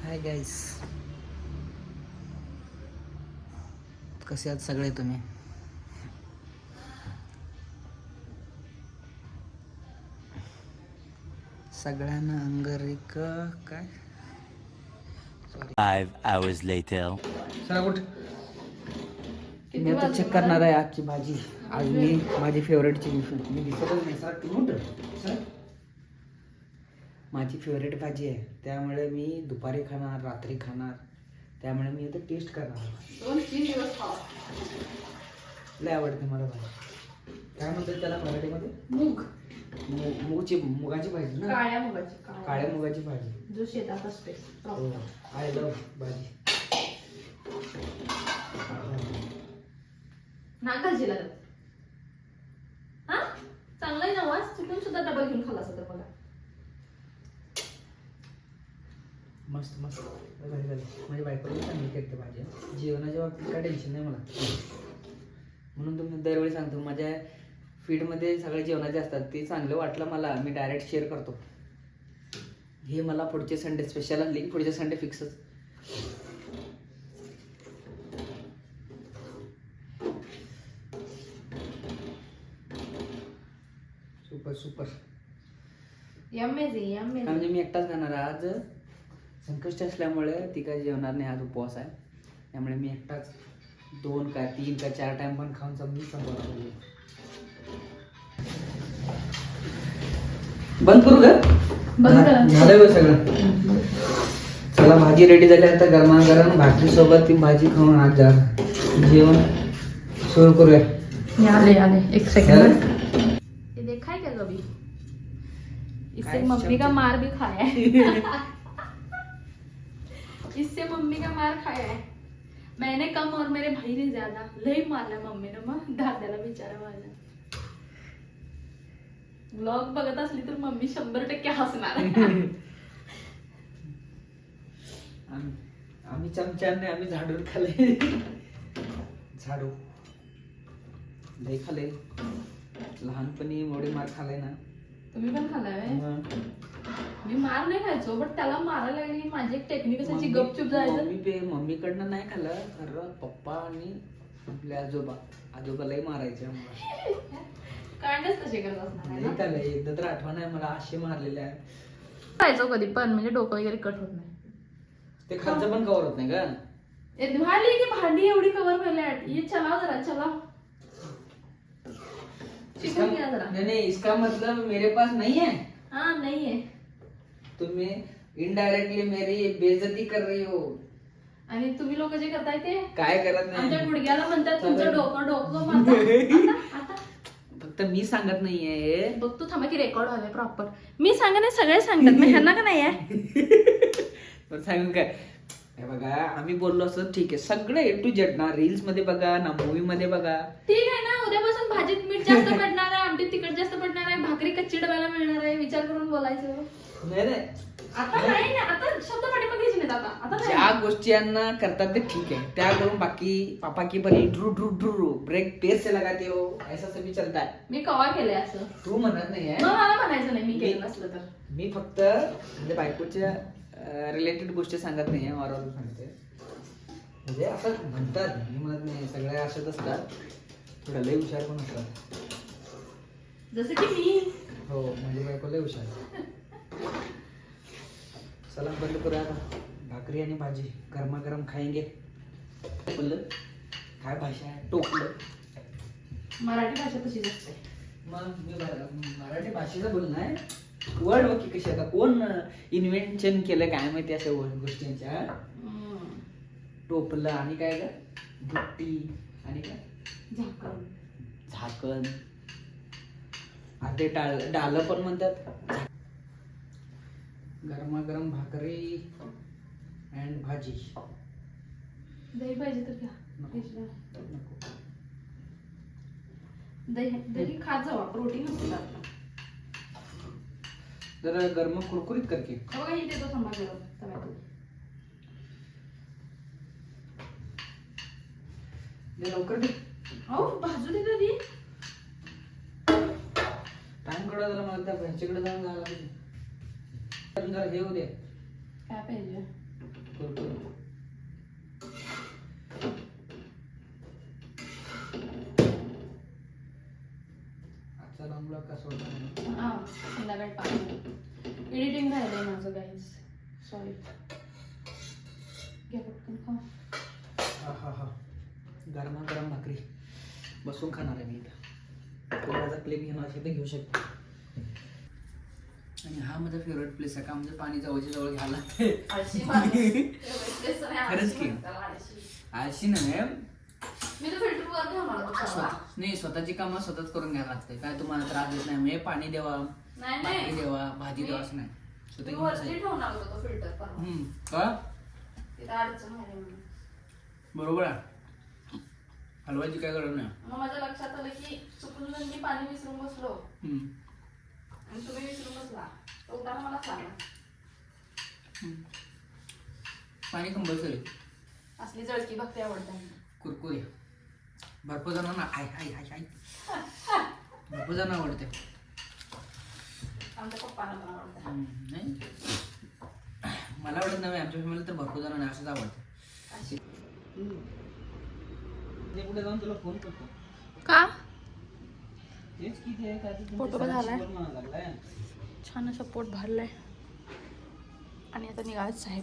Hi guys, कसे आहात सगळे तुम्ही? सगळ्यांना अंगारिक काय? 5 hours later. चला उठ. मी आता चेक करणार आहे आजची भाजी. आज मी माझी फेवरेटची मी दिसतच नाही सर. तुम्ही उठ सर. माझी फेवरेट भाजी आहे, त्यामुळे मी दुपारी खाणार, रात्री खाणार, त्यामुळे मी आता टेस्ट करणार. 2-3 दिवस खावा. लय आवडते मला भाजी. काय म्हणतात त्याला मराठीमध्ये? मूग. मुगाची भाजी ना? काळ्या मुगाची. काळ्या मुगाची भाजी जो शेतात असते. आय लव्ह भाजी. नाका जिला हा चांगला आहे ना वास. चुकून सुद्धा डबल घेऊन खाल्ला असता बघा. मस्त मस्त भाजी झाली. माझ्या बायकोला चांगली करते भाजी. जेवणाच्या बाबतीत काय टेन्शन नाही मला, म्हणून तुम्ही दरवेळी सांगतो माझ्या फीडमध्ये सगळे जेवणाचे असतात. ते चांगलं वाटलं मला, मी डायरेक्ट शेअर करतो. हे मला पुढचे संडे स्पेशल आणली, पुढचे संडे फिक्सच. Super super. म्हणजे मी एकटाच खाणार आज. संकष्ट असल्यामुळे ती काही जेवणार नाही, आज उपवास आहे. त्यामुळे मी एकटाच 2 का 3 का 4 टाइम पण खाऊन मी संपवणार. बंद करू का? झालं बघ सगळं. चला भाजी रेडी झाली. आता गरमागरम भाकरी सोबत ती भाजी खाऊन आज जा जेवण सुरू करूया. आले 1 सेकंड. ये देखा है क्या कभी? इससे मम्मी का मार भी खाया है. इससे मम्मी का मार खाया है. मैंने कम और मेरे भाई ने ज्यादा. लई मारला मम्मी ने मग दादाला बिचारा माझ्या. व्लॉग बघत असली तर मम्मी 100% हसणार. आम्ही चमच्याने आम्ही झाडून खाल्ले. झाडू लय खाल्ले लहानपणी. मोठे मार खाल्ले ना तुम्ही पण खाल्लाय? मी मार नाही खायचो, बट त्याला मारायला लागली. माझी एक टेक्निक असायची, गपचूप जायचं. मम्मीकडनं नाही खाल्लं खरं. पप्पा आणि आपले आजोबा लय मारायचे. कांडच तसे करत असणार. नाही खाल्लं. एकदा तर आठवण आहे मला, असे मारलेले आहे. खायचो कधी पण, म्हणजे डोकं वगैरे कट होत नाही. ते खालचं पण कव्हर होत नाही का? भांडी की भांडी एवढी कव्हर व्हायला. ये चलाव जरा चलाव. नहीं इसका मतलब मेरे पास नहीं है. हाँ नहीं है. तुम्ही इनडायरेक्टली मेरी बेइज्जती कर रही हो. आणि तुम्ही लोक जे करताय ते काय करत नाही. आमच्या गुडघ्याला म्हणतात तुमचं डोकं मारतात. आता फक्त मी सांगत नाहीये. बघ तू थांबा की रेकॉर्ड व्हायला प्रॉपर. मी सांगा नाही, सगळे सांगतात. मी ह्यांना का नाही आहे. सांगून काय हे बघा, आम्ही बोललो असं ठीक आहे. सगळं A to Z ना, रील्स मध्ये बघा ना, मूवी मध्ये बघा. ठीक आहे ना. उद्यापासून भाजीत मीठ जास्त पडणार आहे, आमटीत तिखट जास्त पडणार आहे, भाकरी कच्ची डब्याला मिळणार आहे. विचार करून बोलायचं. नाही आता नाही ना, आता शब्द पाठीमागे घ्यायचे नाहीत. आता ज्या गोष्टी यांना करतात ते ठीक आहे, त्या करून बाकी पापा की बनी ड्रू ड्रू ड्रू ब्रेक पेस से लगाते हो, ऐसा सभी चलता है. मी कवा केलंय असं? तू म्हणत नाहीये. मला म्हणायचं नाही मी केलं नसलं तर. मी फक्त म्हणजे बायकोच्या रिलेटेड गोष्टी सांगत नाहीये, ऑरल सांगते. म्हणजे असं म्हणतात, मी म्हणत नाही. सगळ्या अशाच असतात, थोड्या लय हुशार पण असतात. जसं की मी. हो म्हणजे बायको लय हुशार. चला बंद करूया आता. भाकरी आणि भाजी गरमागरम खाएंगे. बोललं काय भाषा आहे? टोकलं. मराठी भाषा तशीच असते. मग मी मराठी भाषेचं बोलणं आहे. वर्ड बघ की कशी आता कोण इन्व्हेन्शन केलं काय माहिती अशा गोष्टींच्या. टोपलं आणि काय का बुट्टी आणि काय झाकण. आधी डाल पण म्हणतात. गरमागरम भाकरी अँड भाजी. दही पाहिजे तर घ्या. दही खात जावा, प्रोटीन असतं त्यात. जरा गरम कुरकुरीत करके बघा ही देतो थांबा गरम टोमॅटो. लवकर दे. हो भाजू दे तरी. टाइम कडा जरा मला त्या ह्याच्याकडे जाऊन जायला पाहिजे. जरा हे होऊ दे. काय पाहिजे? कुरकुर. आजचा लॉंग ब्लॉग कसा होता नाही? हा संध्याकाळी 5 एडिटिंग राहिलंय माझं गाईज सॉरी. घ्या पटकन खा. हा हा हा गरमागरम भाकरी बसून खाणार आहे मी इथं. तुम्हाला क्लिप घेणार असेल तर घेऊ शकतो. आणि हा माझा फेवरेट प्लेस आहे का म्हणजे पाणी जवळच्या जवळ घ्यायला लागते. खरंच की आळशी नाही मी तर फिल्टर वर ठेवणार. नाही स्वतःची कामं स्वतःच करून घ्यायला लागते. काय तुम्हाला त्रास देत नाही म्हणजे पाणी देवा भाकरी देवा भाजी देवा असं नाही स्वतः घेऊन बसायचं. ठेवणार होतो फिल्टर का तिथं अडचण व्हायला म्हणून. बरोबर आहे हलवायची काय गरज नाही. मग माझ्या लक्षात आलं की चुकून जर मी पाणी विसरून बसलो आणि तुम्ही विसरून बसला तर उठाना मला सांगा. पाणी कंपल्सरी. असली जळकी भक्ती आवडते. कुरकुरी भरपूर जणांना आय आय आय आय भरपूर जणांना आवडते. आमच्या पप्पांना पण आवडते. नाही मला आवडत नाही आमच्या फॅमिली तर भरपूर जणांना असंच आवडतं. पुढे जाऊन तुला फोन करतो. का तेच किती आहे काय फोटो पण झालाय छान असं पोट भरलंय आणि आता निघायचं आहे.